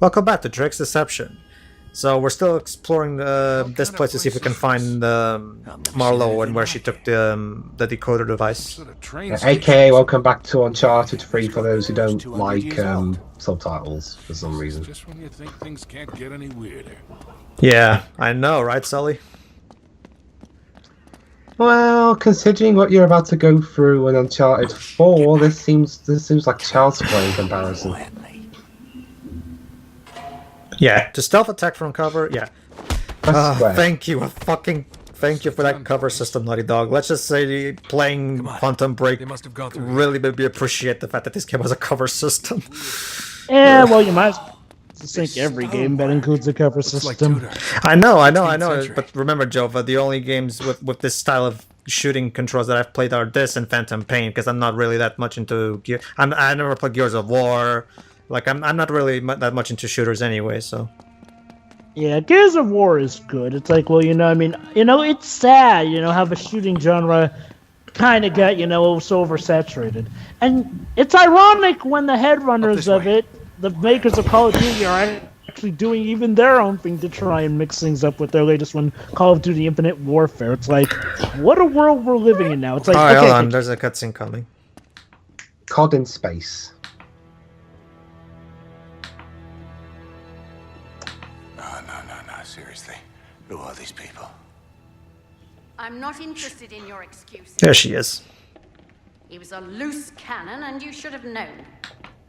Welcome back to Drake's Deception. So we're still exploring this place to see if we can find Marlowe and where she took the decoder device. AKA, welcome back to Uncharted 3 for those who don't like subtitles for some reason. Just when you think things can't get any weirder. Yeah, I know, right, Sully? Well, considering what you're about to go through in Uncharted 4, this seems like child's play in comparison. Yeah, to stealth attack from cover, yeah. Thank you, thank you for that cover system, Naughty Dog. Let's just say playing Quantum Break really made me appreciate the fact that this game has a cover system. Yeah, well, you might think every game that includes a cover system. I know. But remember, Jova, the only games with this style of shooting controls that I've played are this and Phantom Pain, because I'm not really that much into Gear. I never played Gears of War. Like, I'm not really that much into shooters anyway, so... Yeah, Gears of War is good. It's like, well, it's sad, how the shooting genre kind of got, so oversaturated. And it's ironic when the headrunners of it, the makers of Call of Duty, are actually doing even their own thing to try and mix things up with their latest one, Call of Duty Infinite Warfare. It's like, what a world we're living in now. It's like, alright, hold on, there's a cutscene coming. COD in space. Seriously, who are these people? I'm not interested in your excuses. There she is. He was a loose cannon, and you should have known.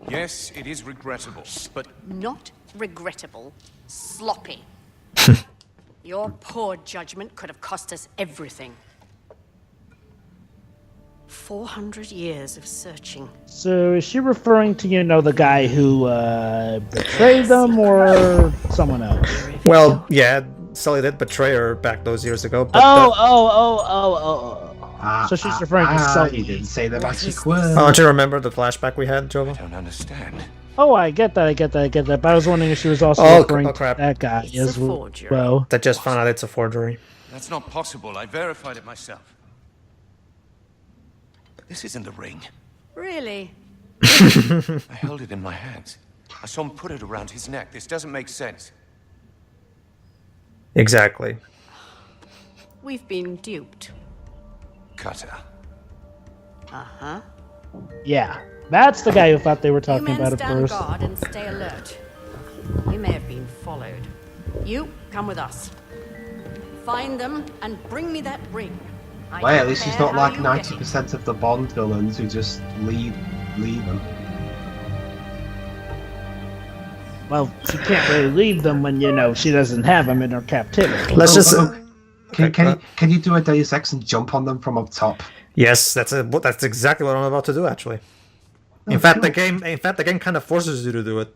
Yes, it is regrettable, but... Not regrettable, sloppy. Your poor judgment could have cost us everything. 400 years of searching. So is she referring to, the guy who betrayed them, or someone else? Well, yeah, Sully did betray her back those years ago. But So she's referring to Sully. You didn't say the magic word. don't you remember the flashback we had, Jova? I don't understand. Oh, I get that. But I was wondering if she was also referring to that guy as well. That just found out it's a forgery. That's not possible. I verified it myself. This isn't a ring. Really? I held it in my hands. I saw him put it around his neck. This doesn't make sense. Exactly. We've been duped. Cutter. Uh-huh. Yeah, that's the guy who thought they were You talking men about it stand first. guard and stay alert. We may have been followed. You, come with us. Find them and bring me that ring. Well, at least he's not like 90% of the Bond villains who just leave them. Well, she can't really leave them when, she doesn't have them in her captivity. Let's just... Can you do a Deus Ex and jump on them from up top? Yes, that's exactly what I'm about to do, actually. In fact, the game kind of forces you to do it.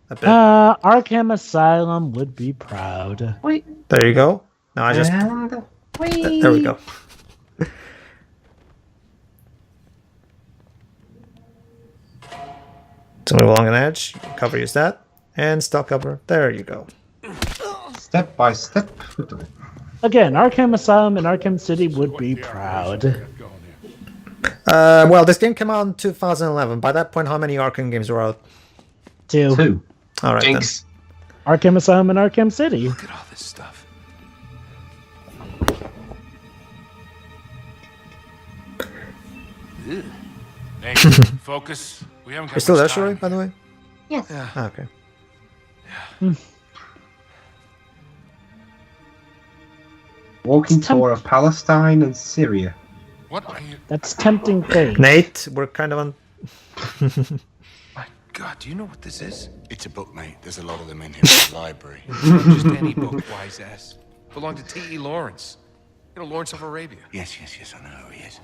A bit. Arkham Asylum would be proud. Wait. There you go. Now I just... There we go. So move along an edge, cover use that, and stealth cover. There you go. Step by step. Again, Arkham Asylum and Arkham City would be proud. Well, this game came out in 2011. By that point, how many Arkham games were out? Two. All right, Jinx. then. Arkham Asylum and Arkham City. Look at all this stuff. Hey, focus. We haven't got You're still there, much Shuri, time. by the way? Yes. Ah, okay. Walking tour of Palestine and Syria. What are you... That's tempting fate. Nate, we're kind of on... My God, do you know what this is? It's a book, mate. There's a lot of them in here at the library. Just any book, wise ass. Belonged to T.E. Lawrence. Lawrence of Arabia. Yes, I know who he is.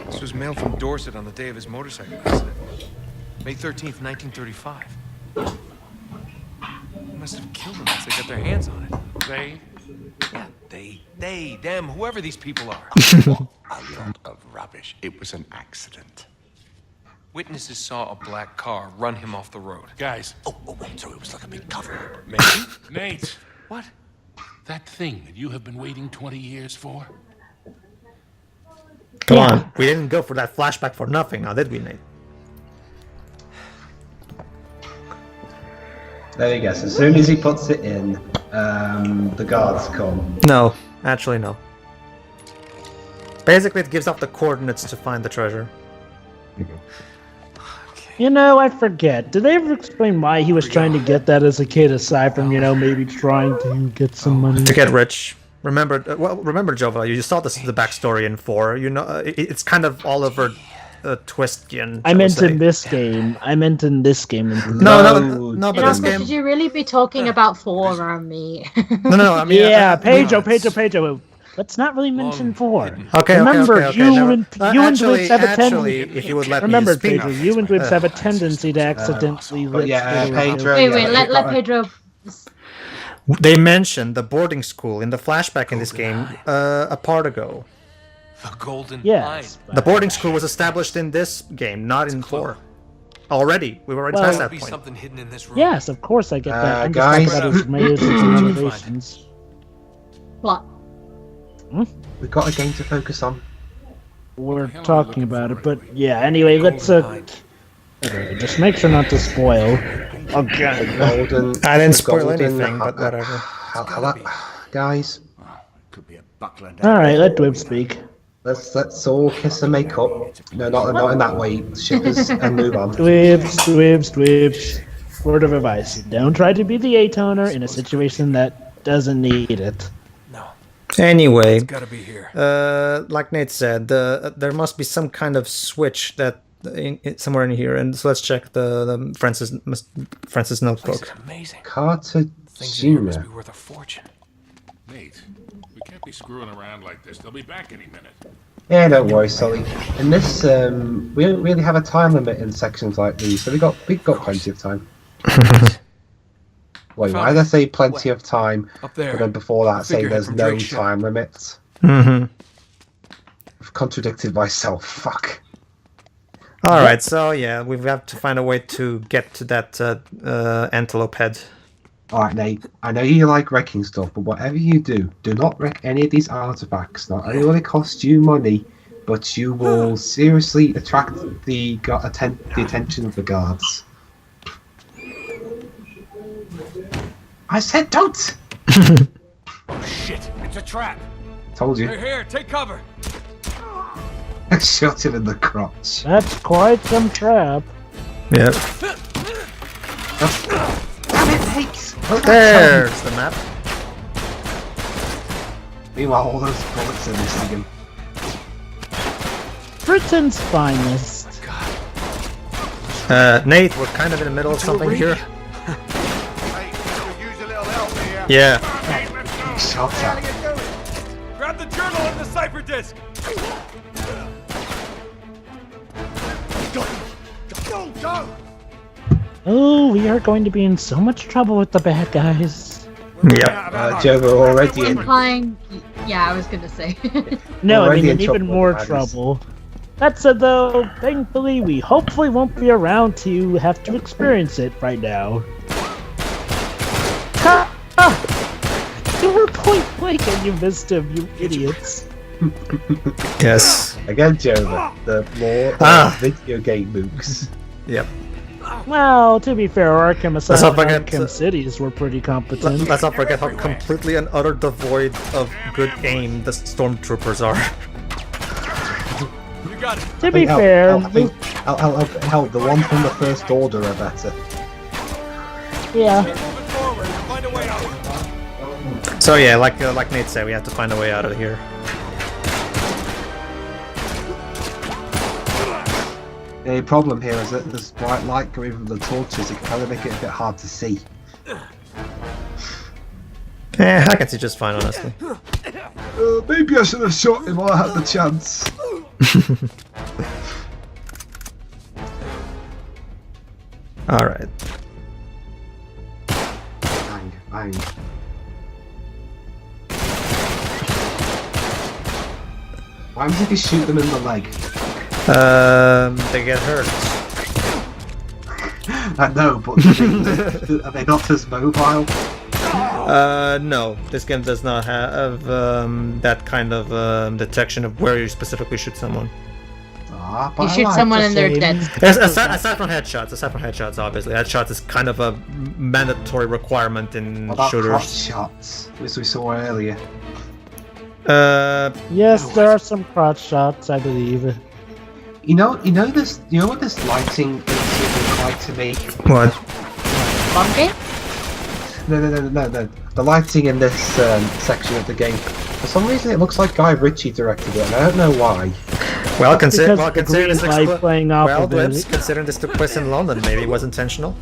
This was mailed from Dorset on the day of his motorcycle accident. May 13th, 1935. They must have killed him once they got their hands on it. They? Yeah, they, them, whoever these people are. What a lot of rubbish. It was an accident. Witnesses saw a black car run him off the road. Guys. Oh, wait, so it was like a big cover. Nate, What? that thing that you have been waiting 20 years for? Come on. We didn't go for that flashback for nothing now, did we, Nate? There you go. So as soon as he puts it in, the guards come. No, actually no. Basically, it gives off the coordinates to find the treasure. You know, I forget. Did they ever explain why he was trying to get that as a kid, aside from, you know, maybe trying to get some money? To get rich. Remember, Jova, you saw the backstory in 4. You know, it's kind of all over Twistian. I meant in this game. I meant in this game. No, but this Uncle, game... should you really be talking about 4 around me? No, I mean... Yeah, Pedro. Let's not really mention 4. Okay, remember, you and actually, Dwibs have a tendency. if you would let remember, me speak. Pedro, you and Dwibs have a tendency to accidentally. Pedro. Wait, let Pedro. They mentioned the boarding school in the flashback in this game a part ago. The Golden Yes. Line. The boarding school was established in this game, not in 4. Already, we've already Well, past There that be point. something hidden in this room. Yes, of course I get that. I'm guys. just talking about his mayors and innovations. What? We've got a game to focus on. We're talking about it, but yeah. Anyway, let's just make sure not to spoil. Okay. Golden. I didn't spoil golden, anything, but whatever. Guys, Could be a buckler. All right, let Dwib speak. let's all kiss and make up. No, not in that way. Shippers and move on. Dwibs. Word of advice: don't try to be the A-toner in a situation that doesn't need it. No, Anyway, it's gotta be here. like Nate said, there must be some kind of switch that somewhere in here, and so let's check the Francis This notebook. is amazing. Carter Things in here must Jr. be worth a fortune. Nate, we can't be screwing around like this. They'll be back any minute. Yeah, don't worry, Sully. In this, we don't really have a time limit in sections like these, so we've got plenty of time. Wait, why did I say plenty of time? Up there. But then before that, say Figurehead there's from no Drake's ship. time limits. Mm-hmm. I've contradicted myself. Fuck. All right, so yeah, we have to find a way to get to that antelope head. Alright, Nate, I know you like wrecking stuff, but whatever you do not wreck any of these artifacts. Not only will it cost you money, but you will seriously attract the attention of the guards. I said don't! Oh shit! It's a trap. Told They're you. here. Take cover. I shot him in the crotch. That's quite some trap. Yeah. Damn it, Nate! There's the map. Meanwhile, all those bullets are missing him. Britain's finest. Nate, we're kind of in the middle of something here. Hey, could use a little help here. Yeah. Shot at. Grab the journal and the cipher disk. Go! Oh, we are going to be in so much trouble with the bad guys. Yeah. Joe, we're already in. Implying. Yeah, I was gonna say. No, I Already mean in in even trouble more with the baddies. trouble. That said, though, thankfully we hopefully won't be around to have to experience it right now. Ha! Ah! You were point blank and you missed him, you idiots. Yes. Again, Joe, the more video game mooks. Yep. Well, to be fair, Arkham Let's Asylum not and forget, Arkham Cities were pretty competent. Let's not forget how completely and utter devoid of good aim the stormtroopers are. You got it. To be fair, I think the one from the First Order are better. yeah. Moving forward. Find a way out. So yeah, like Nate said, we have to find a way out of here. The problem here is that there's bright light coming from the torches. It can kind of make it a bit hard to see. I can see just fine, honestly. Maybe I should have shot him while I had the chance. All right. Bang, bang. Why would you shoot them in the leg? They get hurt. I know, but are they not as mobile? No, this game does not have that kind of detection of where you specifically shoot someone. Ah, but You I shoot like someone to and they're see- dead. Aside from headshots, obviously. Headshots is kind of a mandatory requirement in What about crotch shooters. shots, which we saw earlier? Yes, there are some crotch shots, I believe. You know what this lighting is like to me? What? Bomb game? No. The lighting in this section of the game. For some reason, it looks like Guy Ritchie directed it, and I don't know why. Well, Because considering the this green light playing off of Dwibs, it. considering this took place in London, maybe it was intentional.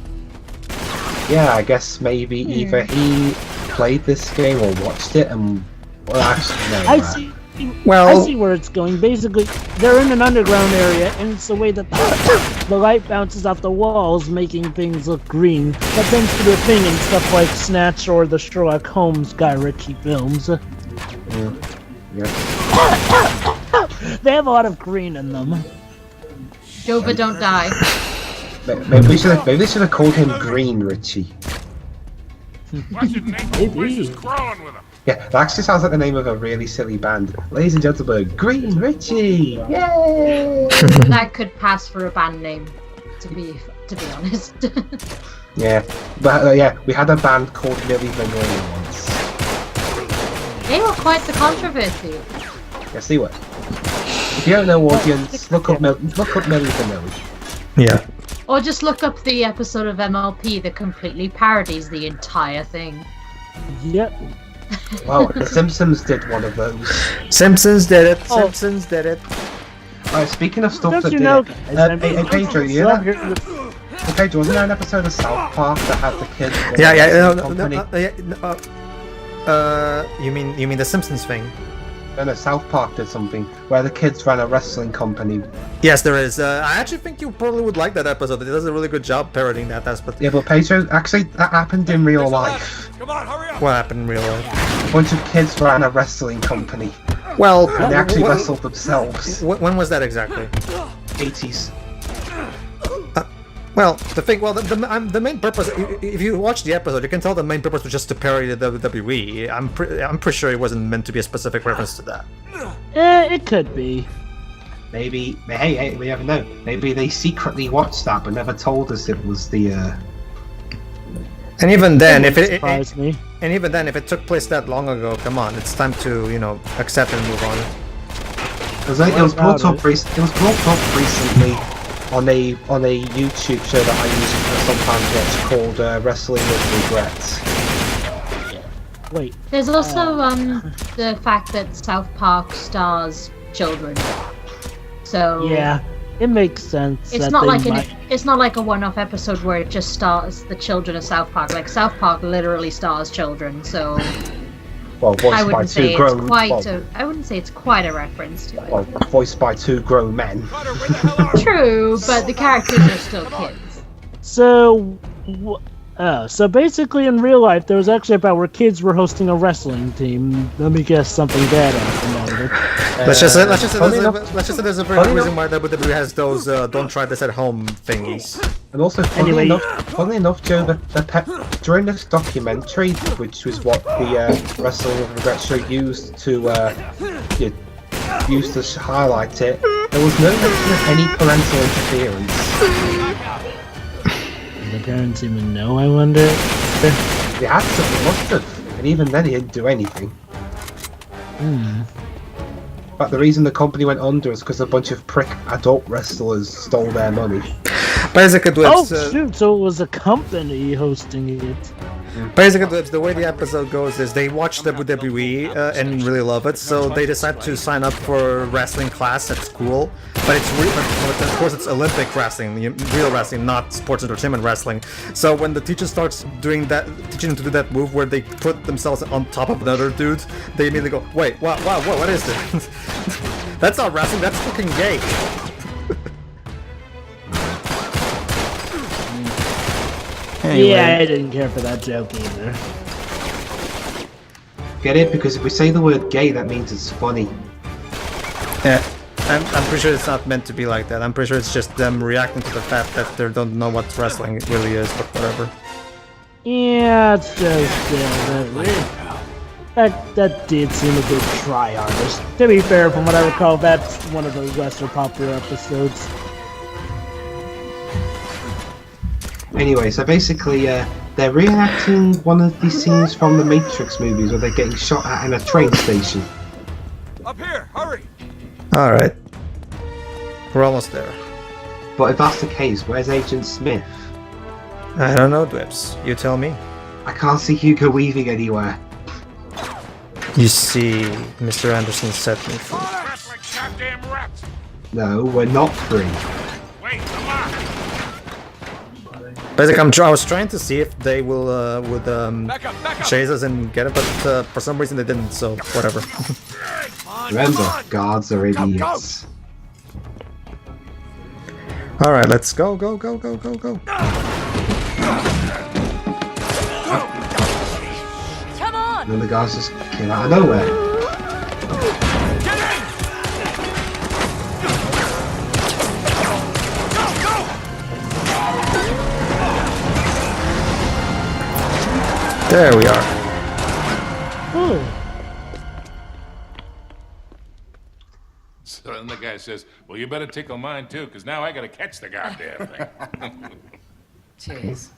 Yeah, I guess maybe either he played this game or watched it, and well, actually, no. I see. Well- I see where it's going. Basically, they're in an underground area, and it's the way that the light bounces off the walls, making things look green. But thanks to the thing and stuff like Snatch or the Sherlock Holmes Guy Ritchie films, Yeah. they have a lot of green in them. Jova, don't die. Maybe we should have called him Green Ritchie. Why should name voices crawling with him? Yeah, that actually sounds like the name of a really silly band. Ladies and gentlemen, Green Ritchie! Yay! That could pass for a band name, to be honest. Yeah, but yeah, we had a band called Milli Vanilli once. They were quite the controversy. Yeah, see what? If you don't know, audience, look up Milli Vanilli. Yeah. Or just look up the episode of MLP that completely parodies the entire thing. Yep. Well, The Simpsons did one of those. Simpsons did it. Oh. Simpsons did it. Alright, speaking of stuff Don't that you did know, it, guys, hey Pedro, you know that? Hey Pedro, wasn't there an episode of South Park that had the kids? Company? You mean the Simpsons thing? No, South Park did something where the kids ran a wrestling company. Yes, there is. I actually think you probably would like that episode. It does a really good job parodying that aspect. Yeah, but Pedro, actually, that happened in real life. Come on, hurry up! What happened in real life? A bunch of kids ran a wrestling company, Well, and they actually wrestled themselves. when was that exactly? 80s. Well, the main purpose. If you watch the episode, you can tell the main purpose was just to parody the WWE. I'm pretty sure it wasn't meant to be a specific reference to that. It could be. Maybe, hey, we never know. Maybe they secretly watched that but never told us it was the. And even then, if Surprise me. if it took place that long ago, come on, it's time to accept and move on. It was brought up recently on a YouTube show that I use sometimes watch called Wrestling with Regrets. Wait. There's also the fact that South Park stars children. So Yeah, it makes sense. it's that not they like might- it's not like a one-off episode where it just stars the children of South Park. Like South Park literally stars children, so Well, I voiced by wouldn't say two it's grown. quite I wouldn't say it's quite a reference to it. Well, voiced by two grown men. Cutter, where the hell are you? True, but the characters are still kids. So, so basically in real life, there was actually about where kids were hosting a wrestling team. Let me guess something bad happened out of it. Let's just say there's a very good funny reason why WWE has those "don't try this at home" thingies. And also, Anyway. funnily enough, Joe, during this documentary, which was what the Wrestling with Regrets show used to highlight it, there was no mention of any parental interference. Did the parents even know, I wonder? They had to, they must have, and even then he didn't do anything. But the reason the company went under is because a bunch of prick adult wrestlers stole their money. Basically, Oh, shoot, so it was a company hosting it. the way the episode goes is they watch WWE and really love it, so they decide to sign up for wrestling class at school. But but of course it's Olympic wrestling, real wrestling, not sports entertainment wrestling. So when the teacher starts teaching them to do that move where they put themselves on top of another dude, they immediately go, "Wait, what is this? That's not wrestling. That's fucking gay." Yeah, I didn't care for that joke either. Get it? Because if we say the word gay, that means it's funny. Yeah, I'm pretty sure it's not meant to be like that. I'm pretty sure it's just them reacting to the fact that they don't know what wrestling really is, but whatever. Yeah, it's just that weird. That did seem a bit try-hardish. To be fair, from what I recall, that's one of the lesser popular episodes. Anyway, so basically, they're reenacting one of the scenes from the Matrix movies where they're getting shot at in a train station. Up here, hurry! Alright. We're almost there. But if that's the case, where's Agent Smith? I don't know, Dwibs. You tell me. I can't see Hugo Weaving anywhere. You see, Mr. Anderson set me free. That's like goddamn rats. No, we're not free. Wait, come on. Basically, I was trying to see if they would Back up, back up! chase us and get it, but for some reason they didn't, so whatever. Remember, guards are idiots. Alright, let's go, go, go, go, go, go. Come on! And then the guards just came out of nowhere. Get in! There we are. Ooh. So then the guy says, well, you better tickle mine too, because now I gotta catch the goddamn thing. Cheers.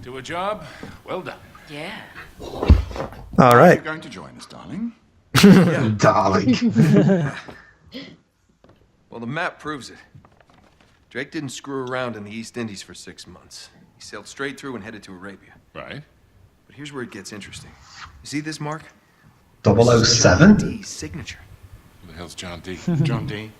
To a job, well done. Yeah. All right. You're going to join us, darling? Darling. Well, the map proves it. Drake didn't screw around in the East Indies for 6 months. He sailed straight through and headed to Arabia. Right? But here's where it gets interesting. You see this mark? 007? D's signature. Who the hell's John D? John D.,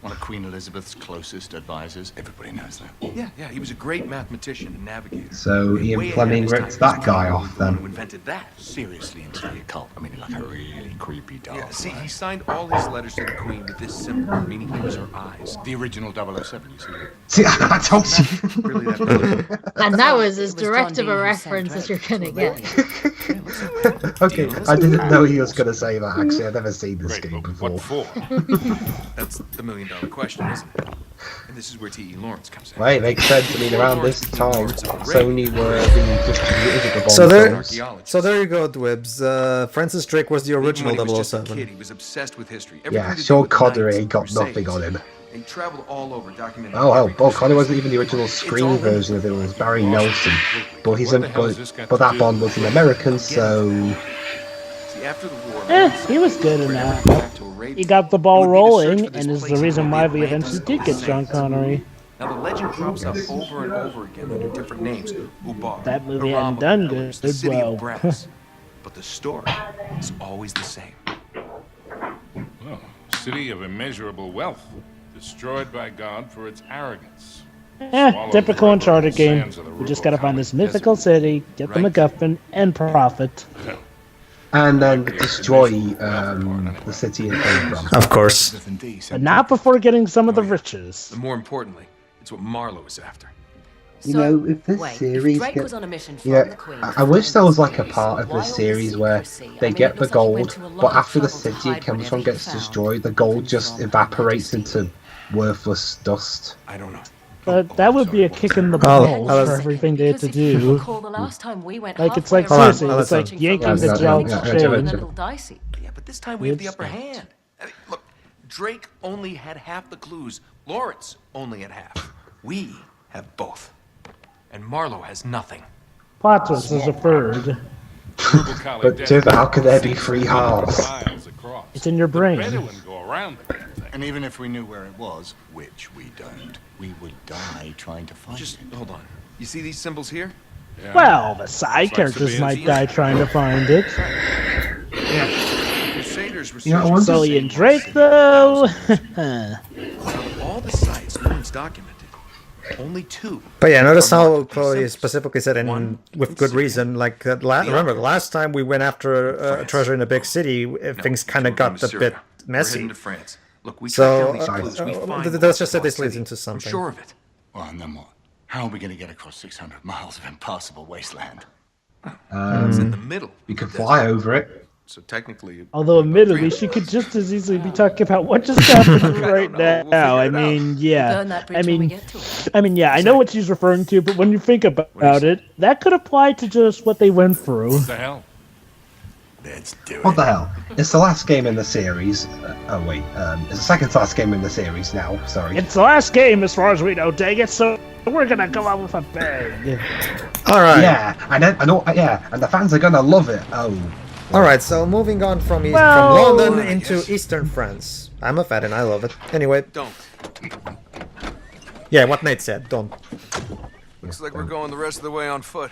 one of Queen Elizabeth's closest advisors. Everybody knows that. Yeah, he was a great mathematician and navigator. So Way Ian ahead Fleming of his ripped time. that guy off He was the one then. who invented that. Seriously into the occult. I mean, like a really creepy doll. Yeah, see, he signed all his letters to the Queen with this symbol, meaning he was her eyes. The original 007, you see. See, I told you. Really that brilliant. And that was as It was direct John of a Dee who reference sent as you're gonna get. Okay, I didn't know he was going to say that, actually. I've never seen this Great, game but before. what for? That's the million-dollar question, isn't it? And this is where T.E. Lawrence comes in. Right, makes sense. I mean, around this time, Sony were being distributed with the bomb So there, Archaeologist. so there you go, Dwibs. Francis Drake was the Even original when he was just a 007. kid, he was obsessed with history. Yeah, Everything to do Sean with the Connery Knights ain't and got Crusades. nothing on him. And he traveled all over documenting. Oh, every Paul Connery crusade. wasn't even the original It's screen all- version of it. It was Barry Nelson. But he's What a, the hell has this got but to that do Bond with was an American, so See, after the war, He was good in that. back to Arabia. He got the It ball would be to search rolling, for this and is the place reason in why the we Atlantis eventually of did the get Sean Saints. Connery. Now the legend crops up over and over again under different names. Ubar, That movie Haram hadn't done of Pillars, good, the city well. of brass. But the story is always the same. Well, city of immeasurable wealth, destroyed by God for its arrogance. Swallowed Typical forever in Uncharted the game. sands of the We just gotta find this Rubiconic mythical desert. city, get the Right. MacGuffin, and profit. and then destroy the city it came from. Of course. Elizabeth and Dee But sent not before getting some of the riches. But more importantly, it's what Marlowe is after. You know, if this Wait, series if Drake get- was on a mission from Yeah, the Queen I wish there was like a to part of why this all series the where secrecy? they I mean, get it the looks like he went gold, to a lot but of after the trouble to city hide it comes whatever from he gets found. destroyed, the gold just From evaporates Her into worthless dust. I don't know. But that would be a kick in the Oh, balls I was- for everything they had to Because if you do. recall, the last time we went Like, it's like, halfway Hold on, seriously, hold it's on. like yanking Yeah, the yeah, junk yeah, It's yeah, chain. a yeah. little dicey. Yeah, but this time we have the It's upper not. hand. I mean, look, Drake only had half the clues. Lawrence only had half. We have both. And Marlowe has nothing. Plot twist is a third. Rubiconic But desert, Tiff, how could there be 6 three million halves? miles across. It's in your The brain. Bedouin go around the damn thing. And even if we knew where it was, which we don't, we would die trying to find Just it. hold on. You see these symbols here? Yeah. Well, the side It's like characters civilians. might die trying to find it. Crusaders were You know, I searching wonder- for Sully the and same Drake, city though. thousands of years ago. Out of all the sites Lawrence documented, only 2. But yeah, notice are how marked with Chloe symbols. specifically said, and One with in good Syria. reason, like, remember, the last time we went after a treasure in a big city, things kind of got a bit messy. To France. Look, we So, track down these clues. We find let's just say Lost this leads City. into I'm something. sure of it. Well, and then what? How are we going to get across 600 miles of impassable wasteland? It's in the middle. You of could the fly desert. over it. so technically... Although, admittedly, she could just as easily be talking about what just happened right know. We'll now. figure it out. Yeah. Burn that bridge when we get to it. Yeah, I know what she's referring to, but when you think about it, that could apply to just what they went through. What the hell? Let's do it. What the hell? It's the last game in the series. It's the second to last game in the series now. Sorry. It's the last game, as far as we know, dang it, so we're gonna go out with a bang. All right. Yeah, I know. Yeah, and the fans are gonna love it. Oh. All right. So moving on from Well, London I into guess. Eastern France. I'm a fan and I love it. Anyway, Don't. yeah, what Nate said. Don't. Looks like we're going the rest of the way on foot.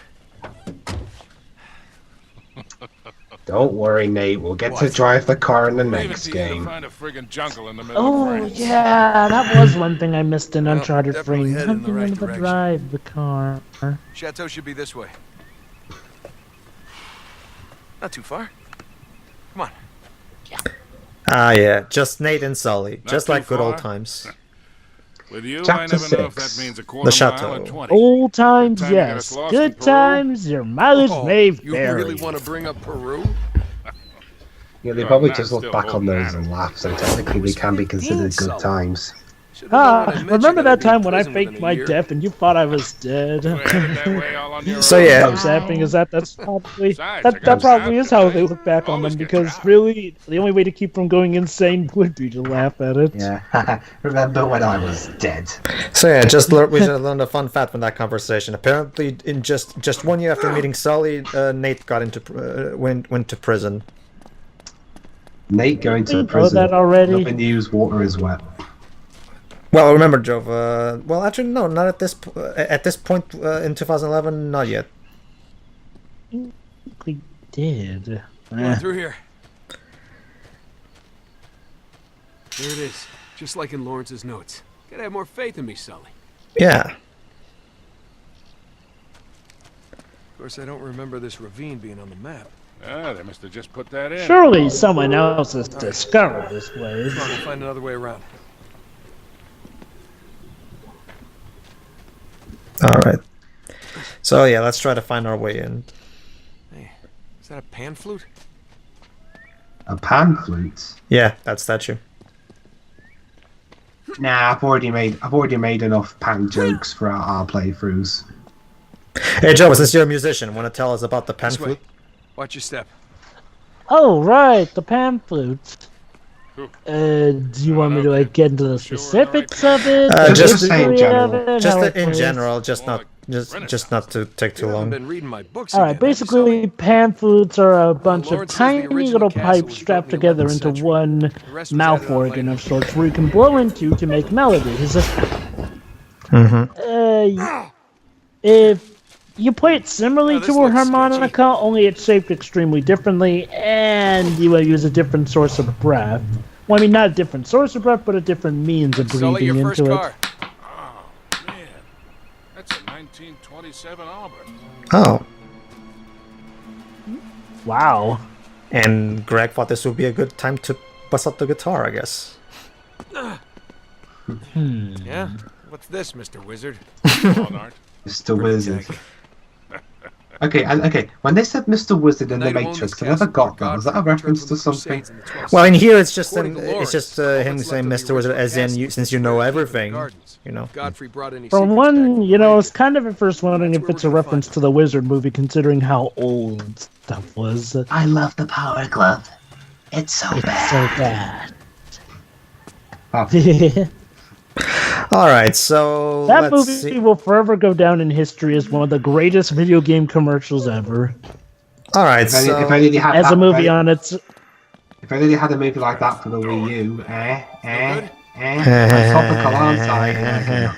Don't worry, Nate. We'll get to What? drive the car in the Leave it next to you to game. find a friggin' jungle in the middle Oh, of France. yeah, that was one thing I missed in Well, Uncharted definitely 3. headed in the right Something to direction. drive the car. Chateau should be this way. Not too far. Come on. Ah, yeah, just Nate and Sully, Not just too like good old far. times. With you, I Chapter never know if 6. that means a quarter The mile or chateau. 20. Old times, Time to get yes. us lost in Good Peru? times, your mileage may you vary. really want to bring up Peru? Yeah, they Your probably man's just look still back on holding those out. and laugh, so technically they can be considered good times. Should've known when I met you Remember I'd that be in time when I prison within faked a my year? death and you thought I was dead? We're headed that way all on your So, own. yeah. What's happening is that's probably Besides, I that got probably trapped is how today. they look back on Always them, get because trapped. really the only way to keep from going insane would be to laugh at it. Yeah. Remember when I was dead? So yeah, we just learned a fun fact from that conversation. Apparently, in just 1 year after meeting Sully, Nate got into went to prison. Nate going to We know prison. that already. Nothing news, water is wet. Well, remember, Jove. Well, actually, no, not at this point in 2011, not yet. We did. Going through here. There it is. Just like in Lawrence's notes. Gotta have more faith in me, Sully. Yeah. Of course, I don't remember this ravine being on the map. Ah, they must have just put that in. Surely someone else has discovered this place. Come on, we'll find another way around. All right. So yeah, let's try to find our way in. Hey, is that a pan flute? A pan flute? Yeah, that statue. Nah, I've already made enough pan jokes for our playthroughs. Hey, Joe, since you're a musician, want to tell us about the pan This way. flute? Watch your step. Oh, right, the pan flute. Cool. Do you want me to okay. get into the Sure, specifics of it? Just the say in history general. of it, Just how it in plays? general, just not to take too You haven't long. been reading my books All right, again, have you, basically, pan flutes are a bunch of Lawrence says the tiny original little castle pipes was strapped built in the together 11th into century. one The rest was mouth added on organ later. of sorts where you can blow into to make melodies. If you play it similarly Oh, this to a looks harmonica, only it's shaped extremely differently, and you will use a different source of breath. Well, I mean, not a different source of breath, but a different means of Sully, breathing your first into car. it. Oh, man. That's a 1927 Auburn. Oh, Wow. and Greg thought this would be a good time to bust out the guitar, I guess. Yeah? What's this, Mr. Wizard? Come on, Art. Mr. Wizard. Okay. When they said Mr. Wizard in the Matrix, I never got that. Was that a reference to something? Well, in here it's just According to him Lawrence, saying what's left of Mr. the Wizard, original as in castle since you know is everything, gardens. you know. Godfrey brought any For secrets back one, from you know, I was Vegas. kind of at first wondering That's if where it's a we're gonna reference find to the Wizard movie, considering how old stuff was. It's I love the power glove. It's so so bad. Ah, All right, so That let's movie see. will forever go down in history as one of the greatest video game commercials ever. All right, if so only they had As that, a movie on its... if only they had a movie like that for the Wii U, good? topical, aren't I?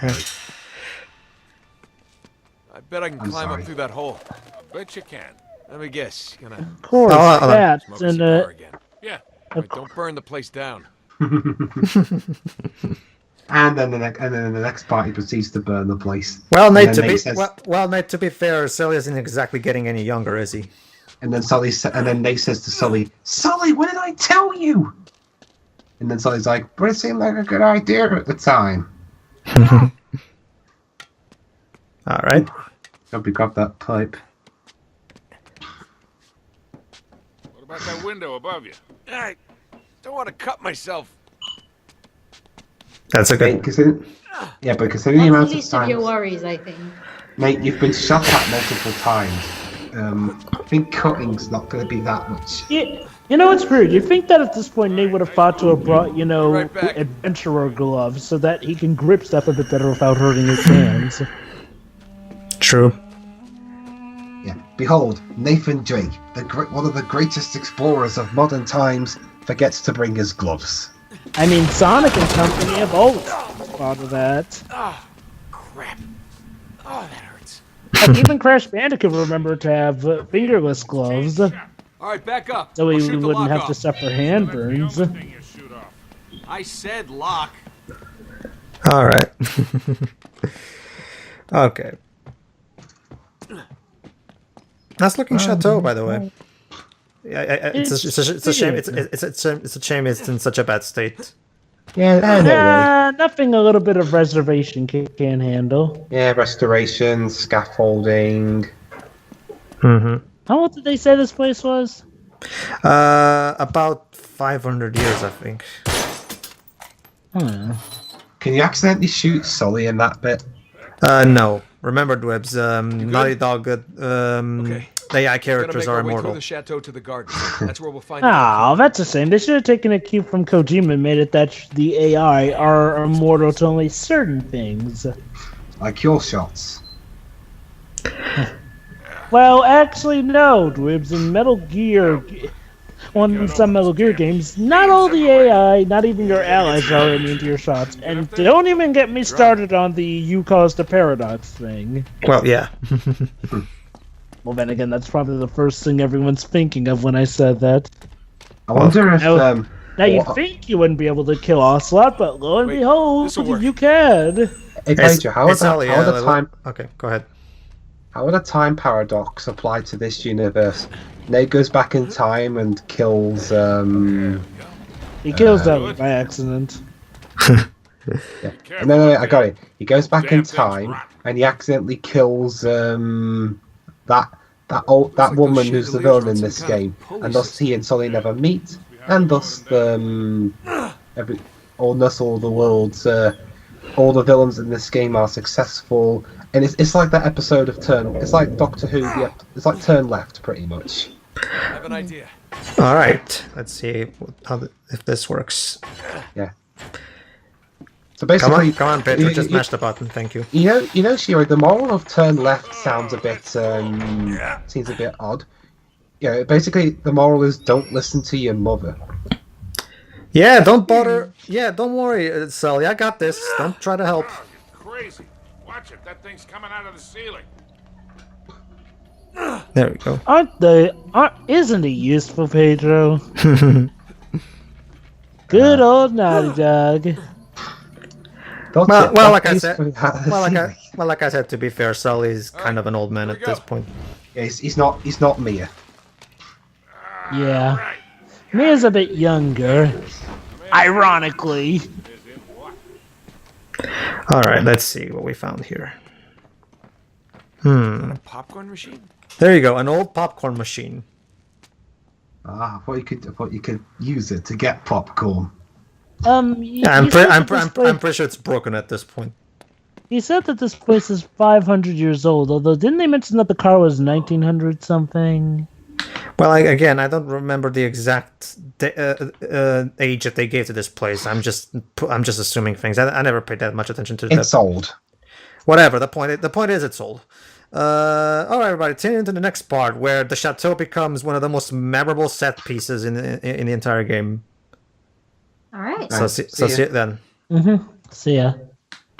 I bet I can I'm climb sorry. up through that hole. I bet you can. Let me guess. Gonna Of course, hold on. that, smoke a and cigar again. Yeah. Right, don't burn the place down. And then the next party proceeds to burn the place. well, And Nate, then to be Nate says- Nate, to be fair, Sully isn't exactly getting any younger, is he? And then Nate says to Sully, "Sully, what did I tell you?" And then Sully's like, "But it seemed like a good idea at the time." All right. Hope you got that pipe. What about that window above you? I don't want to cut myself. That's a Mate, good. yeah, but considering the That's the amount of least of your times, worries, I think. mate, you've been shot at multiple times. I think cutting's not going to be that much. You know, it's weird. You think that at this point Nate would have thought to have brought, you know, Right back. adventurer gloves so that he can grip stuff a bit better without hurting his hands. True. Yeah. Behold, Nathan Drake, one of the greatest explorers of modern times, forgets to bring his gloves. I mean, Sonic and Company have always thought of that. Oh, crap. Oh, that hurts. Like, even Crash Bandicoot remembered to have fingerless gloves, All right, back up. so I'll he shoot the wouldn't lock have off. to suffer hand burns. The only thing you shoot off. I said lock. All right. Okay. Nice looking chateau, by the way. Yeah, it's a shame. It's a shame it's in such a bad state. Yeah, I know. Nothing a little bit of reservation can't handle. Yeah, restoration, scaffolding. Mm-hmm. How old did they say this place was? About 500 years, I think. Can you accidentally shoot Sully in that bit? No. Remember, Dwebs, Naughty Dog, Okay. the AI characters are Our way through immortal. the chateau to the garden. That's where we'll find. Oh, that's a shame. They should have taken a cue from Kojima and made it that the AI are immortal to only certain things. Like your shots. Well, actually, no, Dwibs. In Metal Gear, some Metal Gear games, not all the AI, not even your allies are immune to your shots. And don't even get me started on the you caused a paradox thing. Well, yeah. Well, then again, that's probably the first thing everyone's thinking of when I said that. I wonder if Now, you think you wouldn't be able to kill Ocelot, but lo and Wait, behold, this'll work. you can. Hey Pedro, how would the time Okay, go ahead. how would a time paradox apply to this universe? Nate goes back in time and kills He kills that by accident. yeah. No, I got it. He goes back in time and he accidentally kills that woman who's the villain in this game, and thus he and Sully never meet, and thus all the world's all the villains in this game are successful, and it's like that episode of Turn. It's like Doctor Who. It's like Turn Left, pretty much. I have an idea. All right. Let's see if this works. Yeah. So basically, Come on, Pedro. Just mash the button. Thank you. You know, Shiro, the moral of Turn Left sounds a bit seems a bit odd. Yeah, basically the moral is don't listen to your mother. Yeah, don't bother. Yeah, don't worry, Sully. I got this. Don't try to help. You're crazy. Watch it. That thing's coming out of the ceiling. There we go. Isn't he useful, Pedro? Good old Naughty Dog. Well, like I said, to be fair, Sully's kind of an old man at this point. Yeah, he's not Mia. Yeah. Mia's a bit younger. Ironically. All right, let's see what we found here. A popcorn machine? There you go, an old popcorn machine. I thought you could use it to get popcorn. Yeah, I'm pretty sure it's broken at this point. He said that this place is 500 years old, although didn't they mention that the car was 1900 something? Well, again, I don't remember the exact age that they gave to this place. I'm just assuming things. I never paid that much attention to that. It's old. Whatever. The point is, it's old. All right, everybody. Tune into the next part where the chateau becomes one of the most memorable set pieces in the entire game. All right. So see you then. See ya.